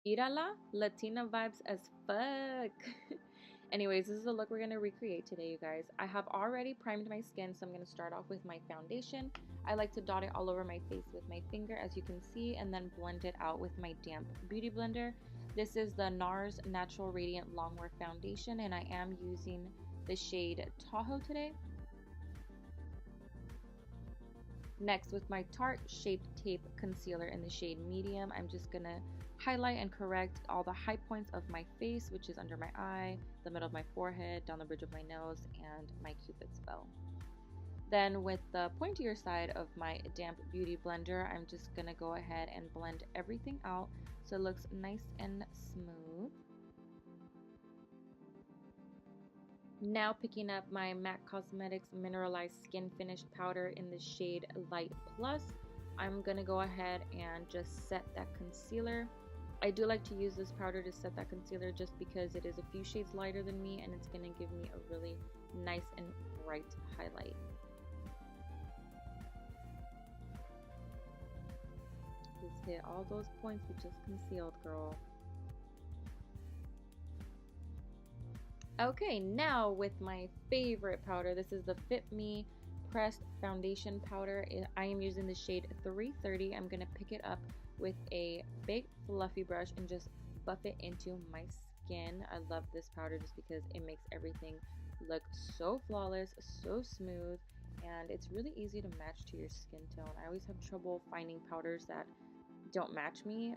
Irala, Latina vibes as fuck. Anyways, this is the look we're going to recreate today, you guys. I have already primed my skin, so I'm going to start off with my foundation. I like to dot it all over my face with my finger, as you can see, and then blend it out with my damp beauty blender. This is the NARS Natural Radiant Longwear Foundation, and I am using the shade Tahoe today. Next, with my Tarte Shape Tape Concealer in the shade Medium, I'm just going to highlight and correct all the high points of my face, which is under my eye, the middle of my forehead, down the bridge of my nose, and my cupid's bow. Then with the pointier side of my damp beauty blender, I'm just going to go ahead and blend everything out so it looks nice and smooth. Now picking up my MAC Cosmetics Mineralized Skin Finish Powder in the shade Light Plus, I'm going to go ahead and just set that concealer. I do like to use this powder to set that concealer just because it is a few shades lighter than me and it's going to give me a really nice and bright highlight. Just hit all those points we just concealed, girl. Okay, now with my favorite powder, this is the Fit Me Pressed Foundation Powder. I am using the shade 330. I'm going to pick it up with a big fluffy brush and just buff it into my skin. I love this powder just because it makes everything look so flawless, so smooth, and it's really easy to match to your skin tone. I always have trouble finding powders that don't match me,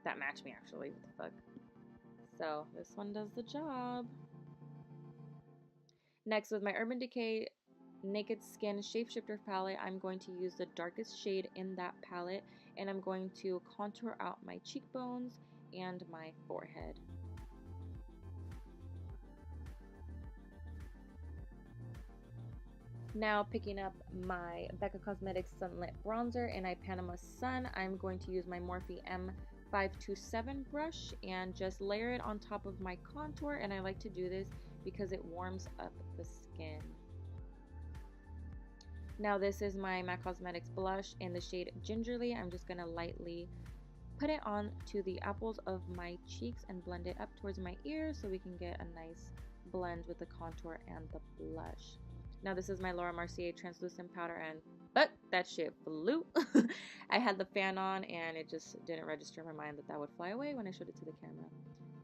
that match me actually, what the fuck. So this one does the job. Next, with my Urban Decay Naked Skin Shapeshifter palette, I'm going to use the darkest shade in that palette, and I'm going to contour out my cheekbones and my forehead. Now picking up my Becca Cosmetics Sunlit Bronzer in I Panama Sun, I'm going to use my Morphe M527 brush and just layer it on top of my contour, and I like to do this because it warms up the skin. Now this is my MAC Cosmetics blush in the shade Gingerly. I'm just going to lightly put it on to the apples of my cheeks and blend it up towards my ears so we can get a nice blend with the contour and the blush. Now this is my Laura Mercier translucent powder, and but that shit flew. I had the fan on and it just didn't register in my mind that that would fly away when I showed it to the camera.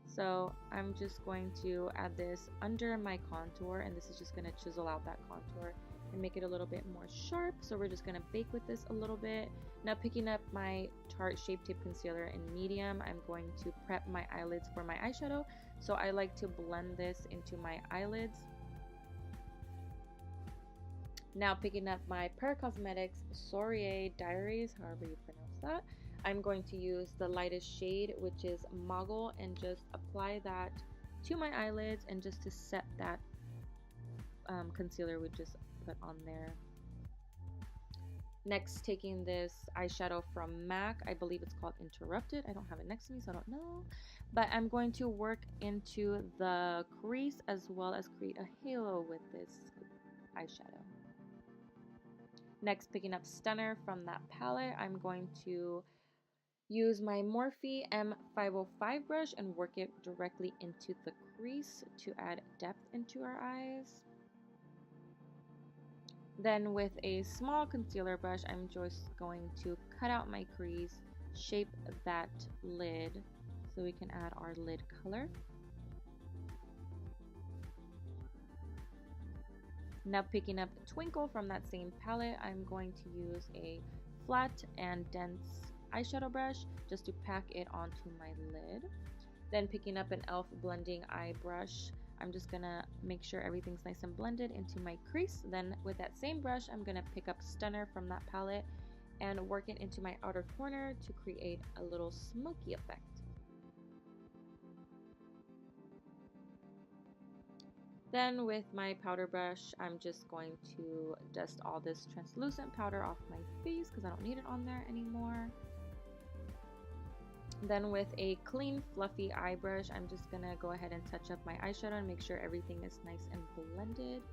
So I'm just going to add this under my contour, and this is just going to chisel out that contour and make it a little bit more sharp. So we're just going to bake with this a little bit. Now picking up my Tarte Shape Tape Concealer in Medium, I'm going to prep my eyelids for my eyeshadow. So I like to blend this into my eyelids. Now picking up my Per Cosmetics Soirée Diaries, however you pronounce that, I'm going to use the lightest shade, which is Moggle, and just apply that to my eyelids and just to set that concealer we just put on there. Next, taking this eyeshadow from MAC, I believe it's called Interrupted. I don't have it next to me, so I don't know. But I'm going to work into the crease as well as create a halo with this eyeshadow. Next, picking up Stunner from that palette, I'm going to use my Morphe M505 brush and work it directly into the crease to add depth into our eyes. Then with a small concealer brush, I'm just going to cut out my crease, shape that lid so we can add our lid color. Now picking up Twinkle from that same palette, I'm going to use a flat and dense eyeshadow brush just to pack it onto my lid. Then picking up an e.l.f. blending eye brush, I'm just gonna make sure everything's nice and blended into my crease. Then with that same brush, I'm gonna pick up Stunner from that palette and work it into my outer corner to create a little smoky effect. Then with my powder brush, I'm just going to dust all this translucent powder off my face because I don't need it on there anymore. Then with a clean fluffy eye brush, I'm just going to go ahead and touch up my eyeshadow and make sure everything is nice and blended.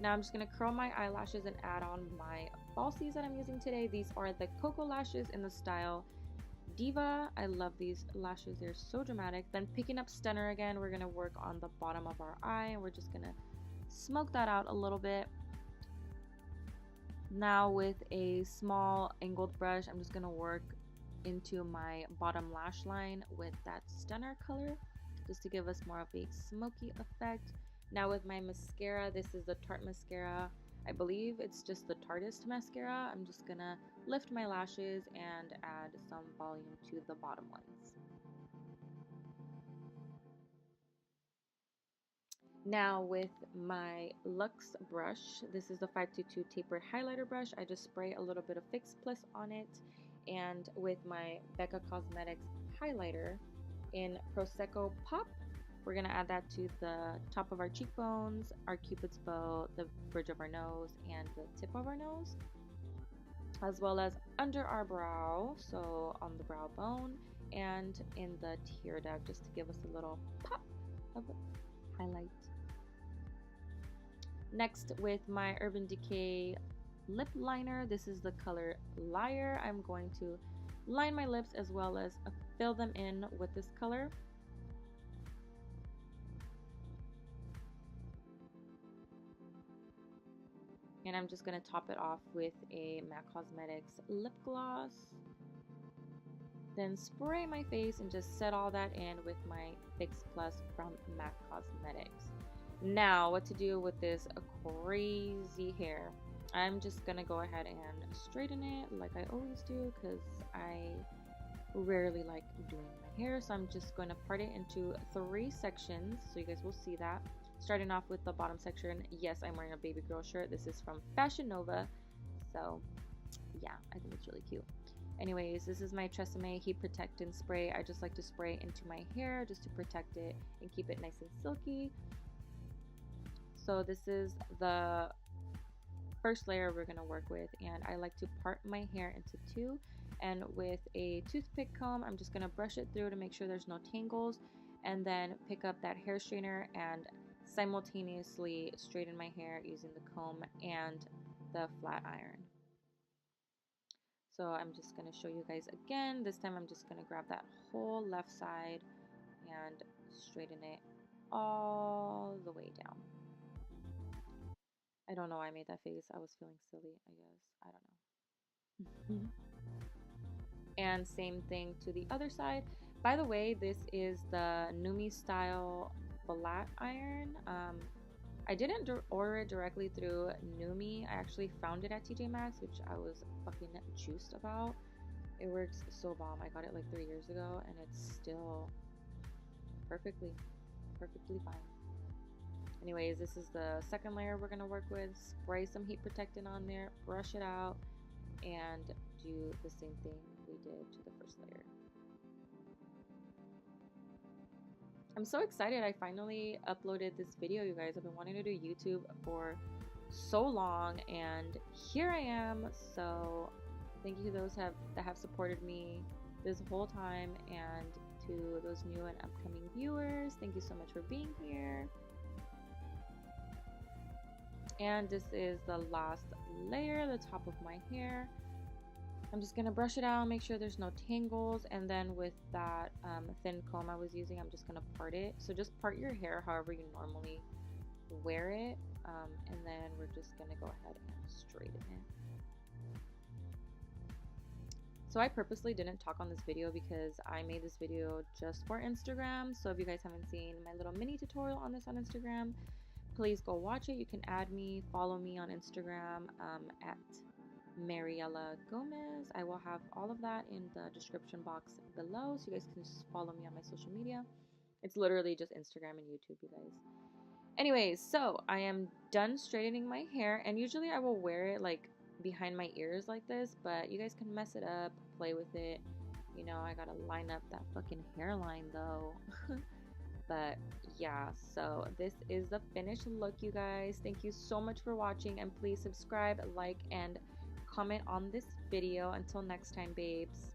Now I'm just going to curl my eyelashes and add on my falsies that I'm using today. These are the Cocoa Lashes in the style Diva. I love these lashes, they're so dramatic. Then picking up Stunner again, we're gonna work on the bottom of our eye and we're just gonna smoke that out a little bit. Now with a small angled brush, I'm just gonna work into my bottom lash line with that Stunner color just to give us more of a smoky effect. Now with my mascara, this is the Tarte mascara. I believe it's just the Tarteist mascara. I'm just gonna lift my lashes and add some volume to the bottom ones. Now with my Luxe brush, this is the 522 tapered highlighter brush. I just spray a little bit of Fix Plus on it, and with my Becca Cosmetics highlighter in Prosecco Pop, we're going to add that to the top of our cheekbones, our cupid's bow, the bridge of our nose, and the tip of our nose, as well as under our brow, so on the brow bone, and in the tear duct, just to give us a little pop of highlight. Next, with my Urban Decay lip liner, this is the color Liar. I'm going to line my lips as well as fill them in with this color. And I'm just going to top it off with a MAC Cosmetics lip gloss. Then spray my face and just set all that in with my Fix Plus from MAC Cosmetics. Now, what to do with this crazy hair? I'm just gonna go ahead and straighten it like I always do because I rarely like doing my hair. So I'm just going to part it into 3 sections so you guys will see that. Starting off with the bottom section, yes, I'm wearing a baby girl shirt. This is from Fashion Nova. So yeah, I think it's really cute. Anyways, this is my Tresemme Heat Protectant spray. I just like to spray into my hair just to protect it and keep it nice and silky. So this is the first layer we're going to work with, and I like to part my hair into 2, and with a toothpick comb I'm just going to brush it through to make sure there's no tangles, and then pick up that hair straightener and simultaneously straighten my hair using the comb and the flat iron. So I'm just going to show you guys again. This time I'm just going to grab that whole left side and straighten it all the way down. I don't know why I made that face. I was feeling silly, I guess. I don't know. And same thing to the other side. By the way, this is the Numi style flat iron. I didn't order it directly through Numi. I actually found it at TJ Maxx, which I was fucking juiced about. It works so bomb. I got it like 3 years ago and it's still perfectly fine. Anyways, this is the second layer we're going to work with. Spray some heat protectant on there, brush it out, and do the same thing we did to the first layer. I'm so excited I finally uploaded this video, you guys. I've been wanting to do YouTube for so long, and here I am. So thank you to those that have supported me this whole time, and to those new and upcoming viewers, thank you so much for being here. And this is the last layer, the top of my hair. I'm just going to brush it out, make sure there's no tangles, and then with that thin comb I was using, I'm just going to part it. So just part your hair however you normally wear it, and then we're just going to go ahead and straighten it. So I purposely didn't talk on this video because I made this video just for Instagram. So if you guys haven't seen my little mini tutorial on this on Instagram, please go watch it. You can add me, follow me on Instagram at MARYELLAGOMEZ. I will have all of that in the description box below, so you guys can just follow me on my social media. It's literally just Instagram and YouTube, you guys. Anyways, so I am done straightening my hair, and usually I will wear it like behind my ears like this, but you guys can mess it up, play with it. You know, I gotta line up that fucking hairline though. But yeah, so this is the finished look, you guys. Thank you so much for watching, and please subscribe, like, and comment on this video. Until next time, babes.